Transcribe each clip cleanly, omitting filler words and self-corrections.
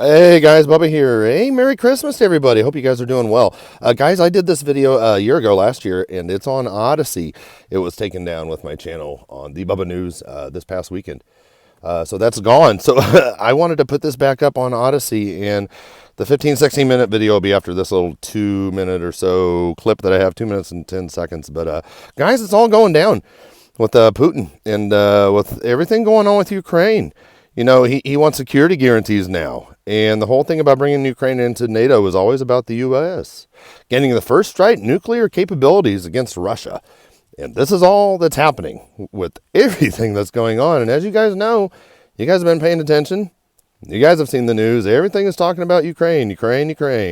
Hey guys, Bubba here. Hey, Merry Christmas to everybody. Hope you guys are doing well. Guys, I did this video a year ago last year, and it's on Odyssey. It was taken down with my channel on the Bubba News this past weekend. So that's gone. So I wanted to put this back up on Odyssey, and the 15, 16-minute video will be after this little 2-minute or so clip that I have, 2 minutes and 10 seconds. But guys, it's all going down with Putin and with everything going on with Ukraine. You know, he wants security guarantees now. And the whole thing about bringing Ukraine into NATO was always about the U.S. getting the first strike nuclear capabilities against Russia. And this is all that's happening with everything that's going on. And as you guys know, you guys have been paying attention. You guys have seen the news. Everything is talking about Ukraine,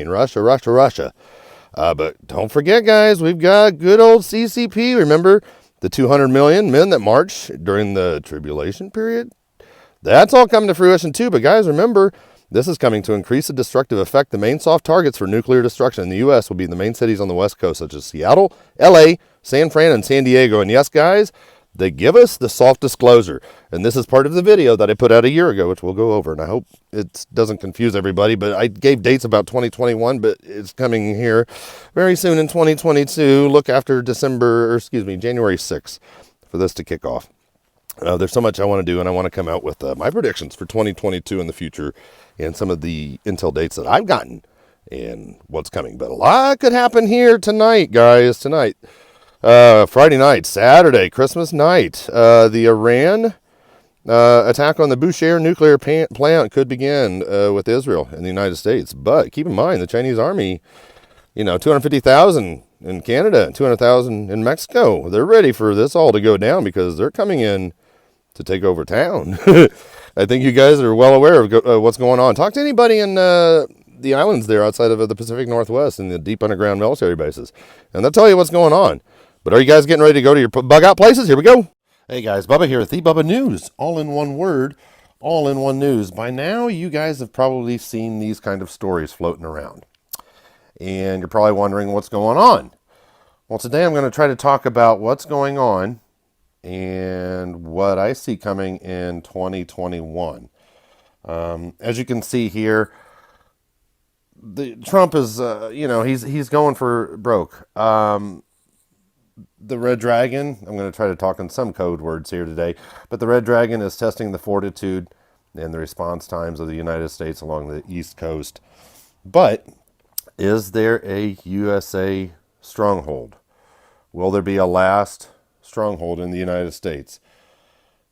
Russia, Russia. But don't forget, guys, we've got good old CCP. Remember the 200 million men that marched during the tribulation period? That's all coming to fruition too. But guys, remember, this is coming to increase the destructive effect. The main soft targets for nuclear destruction in the U.S. will be the main cities on the West Coast, such as Seattle, L.A., San Fran, and San Diego. And yes, guys, they give us the soft disclosure. And this is part of the video that I put out a year ago, which we'll go over. And I hope it doesn't confuse everybody. But I gave dates about 2021, but it's coming here very soon in 2022. Look after January 6th for this to kick off. There's so much I want to do, and I want to come out with my predictions for 2022 in the future and some of the intel dates that I've gotten and what's coming. But a lot could happen here tonight, guys. Tonight, Friday night, Saturday, Christmas night. The Iran attack on the Bushehr nuclear plant could begin with Israel and the United States. But keep in mind, the Chinese army, 250,000 in Canada and 200,000 in Mexico. They're ready for this all to go down because they're coming in to take over town. I think you guys are well aware of what's going on. Talk to anybody in the islands there outside of the Pacific Northwest and the deep underground military bases, and they'll tell you what's going on. But are you guys getting ready to go to your bug out places? Here we go. Hey guys, Bubba here at the Bubba News. All in one word, all in one news. By now, you guys have probably seen these kind of stories floating around. And you're probably wondering what's going on. Well, today I'm going to try to talk about what's going on and what I see coming in 2021. As you can see here, Trump is, he's going for broke. The Red Dragon, I'm going to try to talk in some code words here today, but the Red Dragon is testing the fortitude and the response times of the United States along the East Coast. But is there a USA stronghold? Will there be a last stronghold in the United States?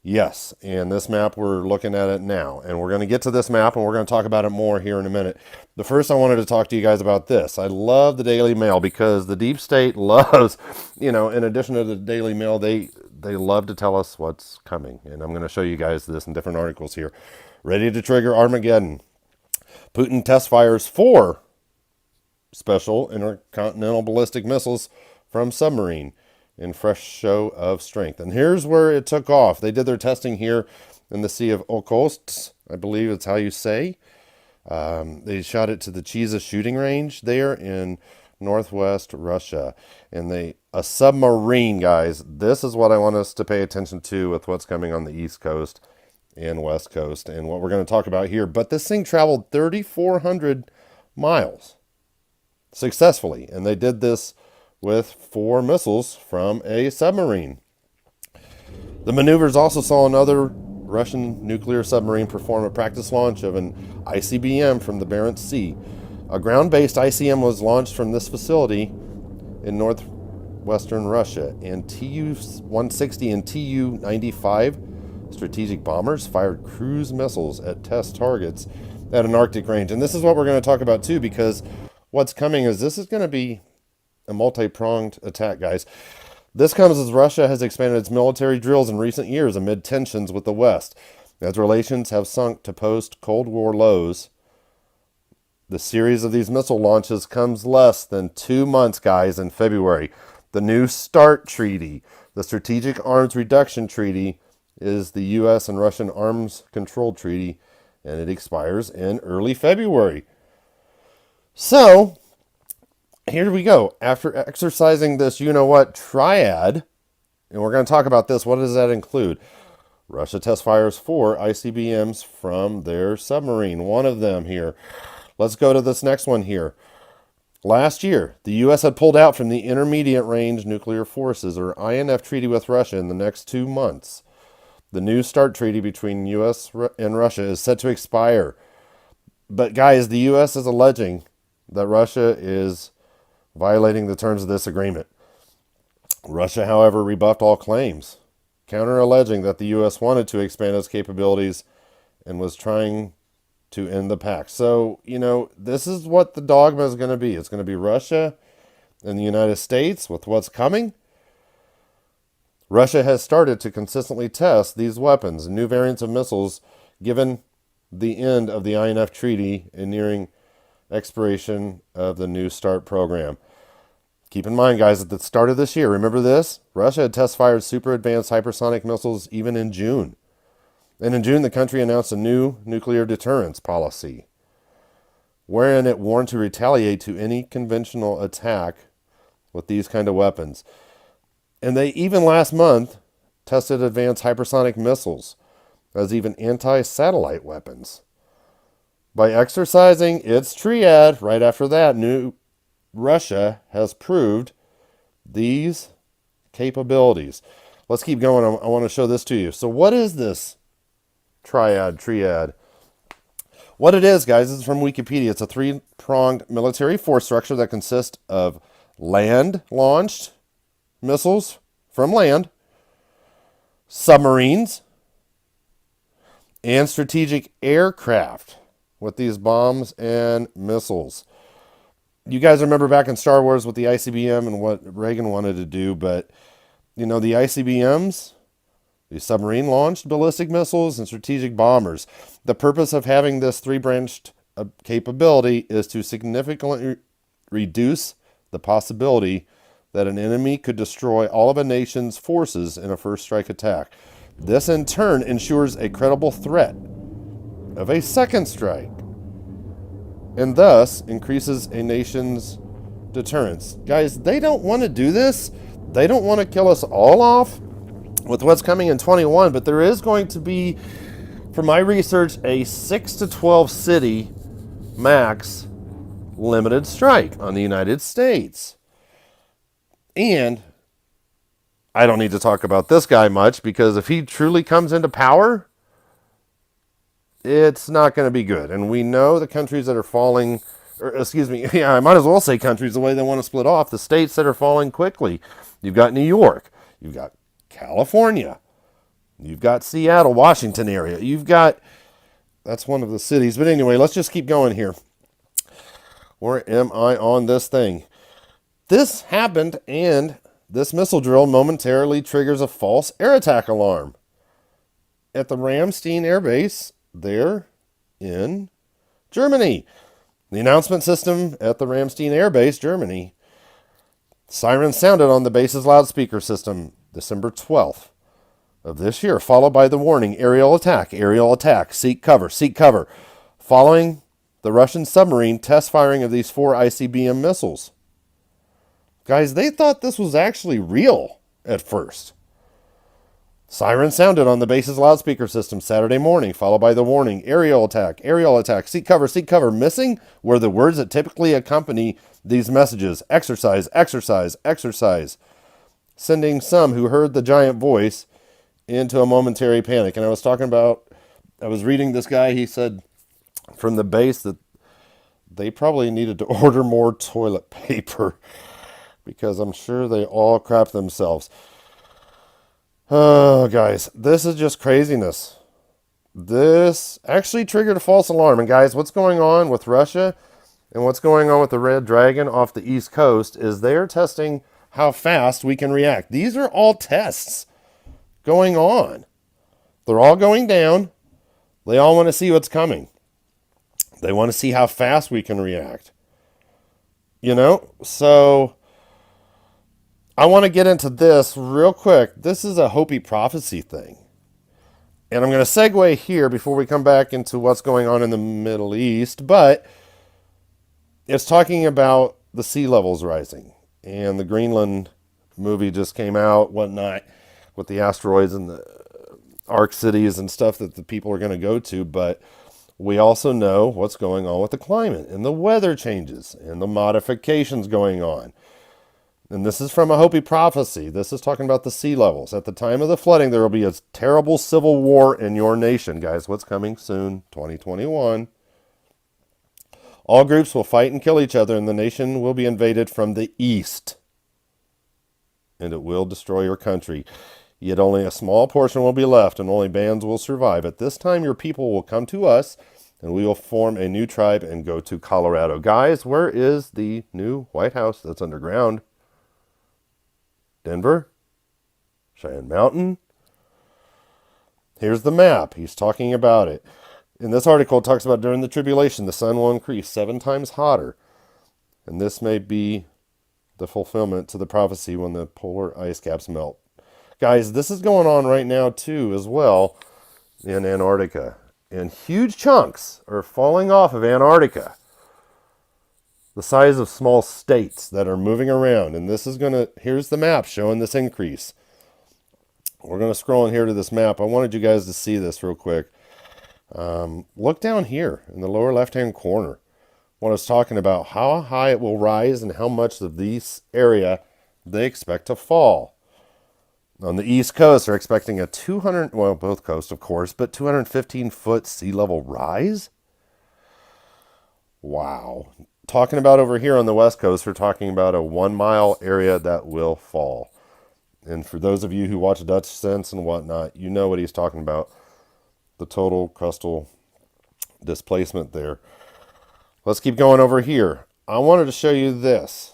Yes, and this map, we're looking at it now. And we're going to get to this map, and we're going to talk about it more here in a minute. But first, I wanted to talk to you guys about this. I love the Daily Mail because the deep state loves, in addition to the Daily Mail, they love to tell us what's coming. And I'm going to show you guys this in different articles here. Ready to trigger Armageddon. Putin test fires 4 special intercontinental ballistic missiles from submarine in fresh show of strength. And here's where it took off. They did their testing here in the Sea of Okhotsk, I believe it's how you say. They shot it to the Chiza shooting range there in northwest Russia. And a submarine, guys. This is what I want us to pay attention to with what's coming on the East Coast and West Coast and what we're going to talk about here. But this thing traveled 3,400 miles successfully. And they did this with 4 missiles from a submarine. The maneuvers also saw another Russian nuclear submarine perform a practice launch of an ICBM from the Barents Sea. A ground-based ICM was launched from this facility in northwestern Russia, and Tu-160 and Tu-95 strategic bombers fired cruise missiles at test targets at an Arctic range. And this is what we're going to talk about too, because what's coming is this is going to be a multi-pronged attack, guys. This comes as Russia has expanded its military drills in recent years amid tensions with the West. As relations have sunk to post-Cold War lows, the series of these missile launches comes less than 2 months, guys, in February. The New START Treaty, the Strategic Arms Reduction Treaty, is the U.S. and Russian Arms Control Treaty, and it expires in early February. So here we go. After exercising this, triad, and we're going to talk about this. What does that include? Russia test fires 4 ICBMs from their submarine. One of them here. Let's go to this next one here. Last year, the U.S. had pulled out from the Intermediate Range Nuclear Forces, or INF, treaty with Russia in the next 2 months. The New START treaty between U.S. and Russia is set to expire. But guys, the U.S. is alleging that Russia is violating the terms of this agreement. Russia, however, rebuffed all claims, counter-alleging that the U.S. wanted to expand its capabilities and was trying to end the pact. So, this is what the dogma is going to be. It's going to be Russia and the United States with what's coming. Russia has started to consistently test these weapons and new variants of missiles given the end of the INF treaty and nearing expiration of the New START program. Keep in mind, guys, at the start of this year, remember this? Russia had test-fired super advanced hypersonic missiles even in June. And in June, the country announced a new nuclear deterrence policy, wherein it warned to retaliate to any conventional attack with these kind of weapons. And they even last month tested advanced hypersonic missiles as even anti-satellite weapons. By exercising its triad right after that, Russia has proved these capabilities. Let's keep going. I want to show this to you. So what is this triad? What it is, guys, is from Wikipedia. It's a 3-pronged military force structure that consists of land-launched missiles from land, submarines, and strategic aircraft with these bombs and missiles. You guys remember back in Star Wars with the ICBM and what Reagan wanted to do, but, the ICBMs, the submarine-launched ballistic missiles and strategic bombers, the purpose of having this 3-branched capability is to significantly reduce the possibility that an enemy could destroy all of a nation's forces in a first strike attack. This, in turn, ensures a credible threat of a second strike, and thus increases a nation's deterrence. Guys, they don't want to do this. They don't want to kill us all off with what's coming in 21, but there is going to be, from my research, a 6 to 12 city max limited strike on the United States. And I don't need to talk about this guy much, because if he truly comes into power, it's not going to be good. And we know the countries that are falling, I might as well say countries the way they want to split off, the states that are falling quickly. You've got New York, you've got California, you've got Seattle, Washington area, that's one of the cities. But anyway, let's just keep going here. Where am I on this thing? This happened, and this missile drill momentarily triggers a false air attack alarm at the Ramstein Air Base there in Germany. The announcement system at the Ramstein Air Base, Germany. Sirens sounded on the base's loudspeaker system December 12th of this year, followed by the warning, aerial attack, seek cover, following the Russian submarine test firing of these 4 ICBM missiles. Guys, they thought this was actually real at first. Sirens sounded on the base's loudspeaker system Saturday morning, followed by the warning, aerial attack, seek cover. Missing were the words that typically accompany these messages, exercise, sending some who heard the giant voice into a momentary panic. And I was reading this guy, he said from the base that they probably needed to order more toilet paper because I'm sure they all crapped themselves. Oh, guys, this is just craziness. This actually triggered a false alarm. And guys, what's going on with Russia and what's going on with the Red Dragon off the East Coast is they're testing how fast we can react. These are all tests going on. They're all going down. They all want to see what's coming. They want to see how fast we can react. So I want to get into this real quick. This is a Hopi prophecy thing. And I'm going to segue here before we come back into what's going on in the Middle East. But it's talking about the sea levels rising. And the Greenland movie just came out, whatnot, with the asteroids and the arc cities and stuff that the people are going to go to, but we also know what's going on with the climate and the weather changes and the modifications going on. And this is from a Hopi prophecy. This is talking about the sea levels. At the time of the flooding, there will be a terrible civil war in your nation. Guys, what's coming soon? 2021. All groups will fight and kill each other, and the nation will be invaded from the east. And it will destroy your country. Yet only a small portion will be left, and only bands will survive. At this time, your people will come to us, and we will form a new tribe and go to Colorado. Guys, where is the new White House that's underground? Denver? Cheyenne Mountain? Here's the map. He's talking about it. In this article, it talks about during the tribulation, the sun will increase 7 times hotter. And this may be the fulfillment to the prophecy when the polar ice caps melt. Guys, this is going on right now, too, as well, in Antarctica. And huge chunks are falling off of Antarctica. The size of small states that are moving around. And this is going to, here's the map showing this increase. We're going to scroll in here to this map. I wanted you guys to see this real quick. Look down here in the lower left-hand corner. What I was talking about, how high it will rise and how much of this area they expect to fall. On the East Coast, they're expecting a 200, well, both coasts, of course, but 215-foot sea level rise? Wow. Talking about over here on the West Coast, we're talking about a 1-mile area that will fall. And for those of you who watch Dutch Sense and whatnot, you know what he's talking about. The total crustal displacement there. Let's keep going over here. I wanted to show you this.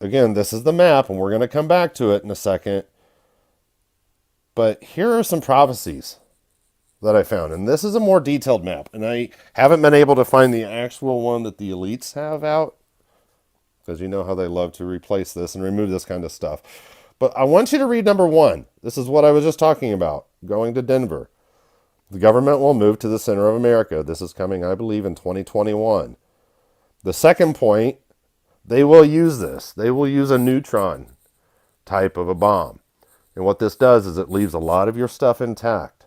Again, this is the map, and we're going to come back to it in a second. But here are some prophecies that I found. And this is a more detailed map. And I haven't been able to find the actual one that the elites have out, because you know how they love to replace this and remove this kind of stuff. But I want you to read number 1. This is what I was just talking about, going to Denver. The government will move to the center of America. This is coming, I believe, in 2021. The second point, they will use this. They will use a neutron type of a bomb. And what this does is it leaves a lot of your stuff intact.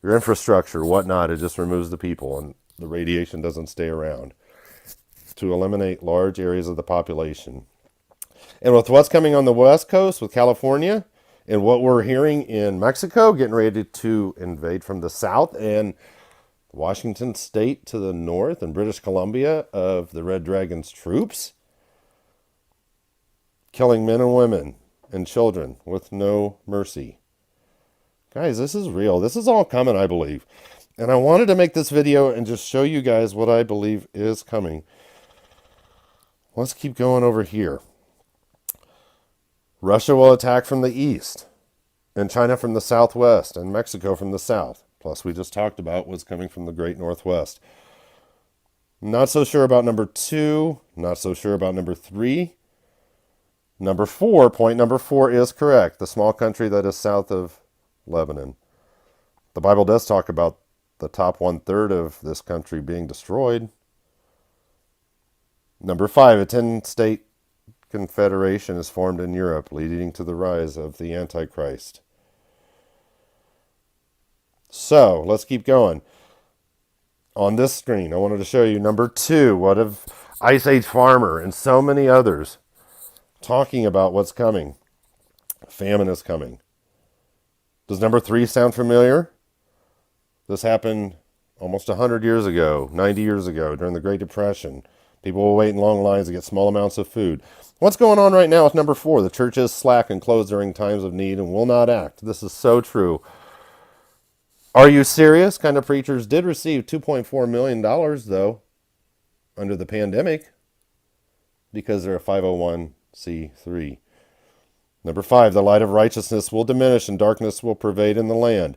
Your infrastructure, whatnot, it just removes the people and the radiation doesn't stay around to eliminate large areas of the population. And with what's coming on the West Coast with California and what we're hearing in Mexico, getting ready to invade from the south, and Washington State to the north and British Columbia of the Red Dragon's troops, killing men and women and children with no mercy. Guys, this is real. This is all coming, I believe. And I wanted to make this video and just show you guys what I believe is coming. Let's keep going over here. Russia will attack from the east, and China from the southwest, and Mexico from the south. Plus, we just talked about what's coming from the great northwest. Not so sure about number 2. Not so sure about number 3. Number 4, point number 4 is correct. The small country that is south of Lebanon. The Bible does talk about the top 1/3 of this country being destroyed. Number 5, a 10-state confederation is formed in Europe, leading to the rise of the Antichrist. So, let's keep going. On this screen, I wanted to show you number 2, what of Ice Age Farmer and so many others talking about what's coming. Famine is coming. Does number 3 sound familiar? This happened almost 100 years ago, 90 years ago, during the Great Depression. People will wait in long lines to get small amounts of food. What's going on right now with number 4? The church is slack and closed during times of need and will not act. This is so true. Are you serious? Kind of preachers did receive $2.4 million, though, under the pandemic, because they're a 501c3. Number 5, the light of righteousness will diminish and darkness will pervade in the land.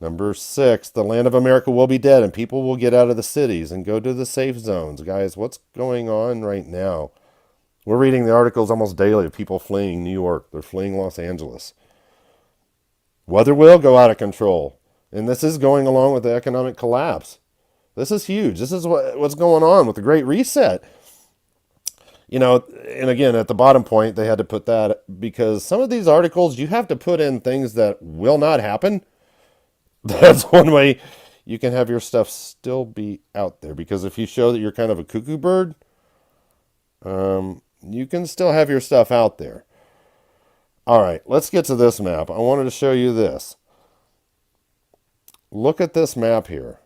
Number 6, the land of America will be dead and people will get out of the cities and go to the safe zones. Guys, what's going on right now? We're reading the articles almost daily of people fleeing New York. They're fleeing Los Angeles. Weather will go out of control. And this is going along with the economic collapse. This is huge. This is what's going on with the Great Reset. You know, and again, at the bottom point, they had to put that because some of these articles, you have to put in things that will not happen. That's one way you can have your stuff still be out there. Because if you show that you're kind of a cuckoo bird, you can still have your stuff out there. All right, let's get to this map. I wanted to show you this. Look at this map here.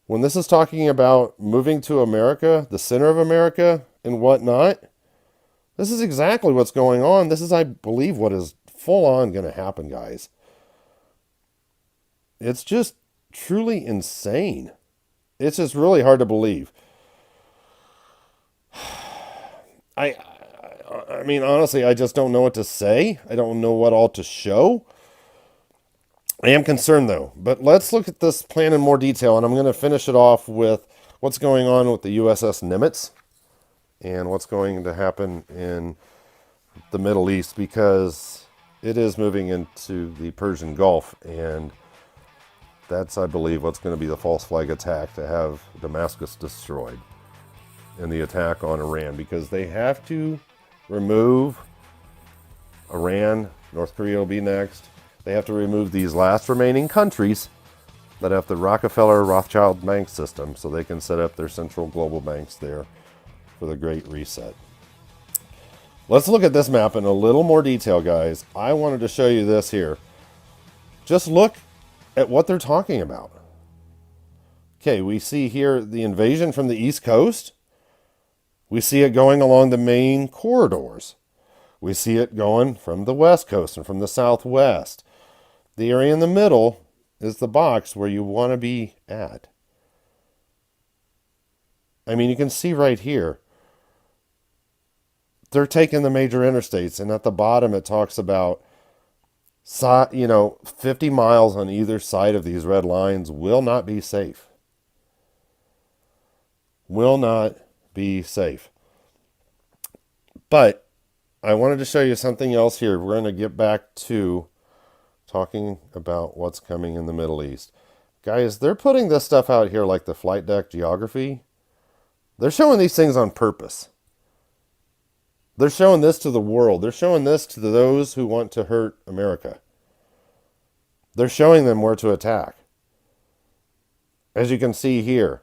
When this is talking about moving to America, the center of America and whatnot, this is exactly what's going on. This is, I believe, what is full on going to happen, guys. It's just truly insane. It's just really hard to believe. I mean, honestly, I just don't know what to say. I don't know what all to show. I am concerned, though. But let's look at this plan in more detail, and I'm going to finish it off with what's going on with the USS Nimitz and what's going to happen in the Middle East, because it is moving into the Persian Gulf, and that's, I believe, what's going to be the false flag attack to have Damascus destroyed in the attack on Iran, because they have to remove Iran. North Korea will be next. They have to remove these last remaining countries that have the Rockefeller Rothschild bank system so they can set up their central global banks there for the Great Reset. Let's look at this map in a little more detail, guys. I wanted to show you this here. Just look at what they're talking about. Okay, we see here the invasion from the East Coast. We see it going along the main corridors. We see it going from the West Coast and from the Southwest. The area in the middle is the box where you want to be at. I mean, you can see right here, they're taking the major interstates, and at the bottom it talks about, 50 miles on either side of these red lines will not be safe. Will not be safe. But I wanted to show you something else here. We're going to get back to talking about what's coming in the Middle East. Guys, they're putting this stuff out here like the flight deck geography. They're showing these things on purpose. They're showing this to the world. They're showing this to those who want to hurt America. They're showing them where to attack. As you can see here,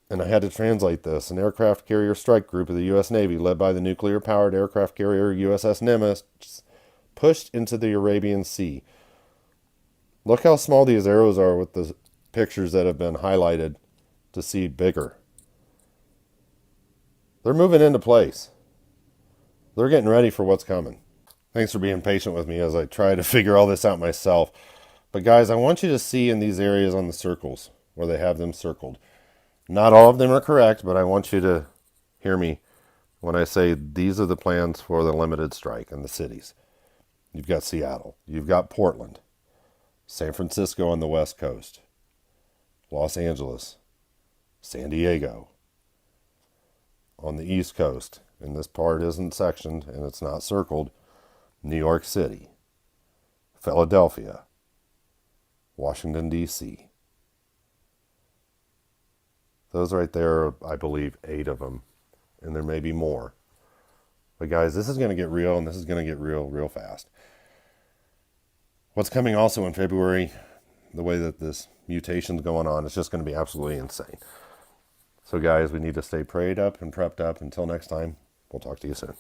and I had to translate this, an aircraft carrier strike group of the U.S. Navy, led by the nuclear-powered aircraft carrier USS Nimitz, pushed into the Arabian Sea. Look how small these arrows are with the pictures that have been highlighted to see bigger. They're moving into place. They're getting ready for what's coming. Thanks for being patient with me as I try to figure all this out myself. But guys, I want you to see in these areas on the circles where they have them circled. Not all of them are correct, but I want you to hear me when I say these are the plans for the limited strike in the cities. You've got Seattle. You've got Portland. San Francisco on the West Coast. Los Angeles. San Diego. On the East Coast, and this part isn't sectioned and it's not circled, New York City. Philadelphia. Washington, D.C. Those right there are, I believe, 8 of them. And there may be more. But guys, this is going to get real, and this is going to get real, real fast. What's coming also in February, the way that this mutation's going on, it's just going to be absolutely insane. So guys, we need to stay prayed up and prepped up. Until next time, we'll talk to you soon.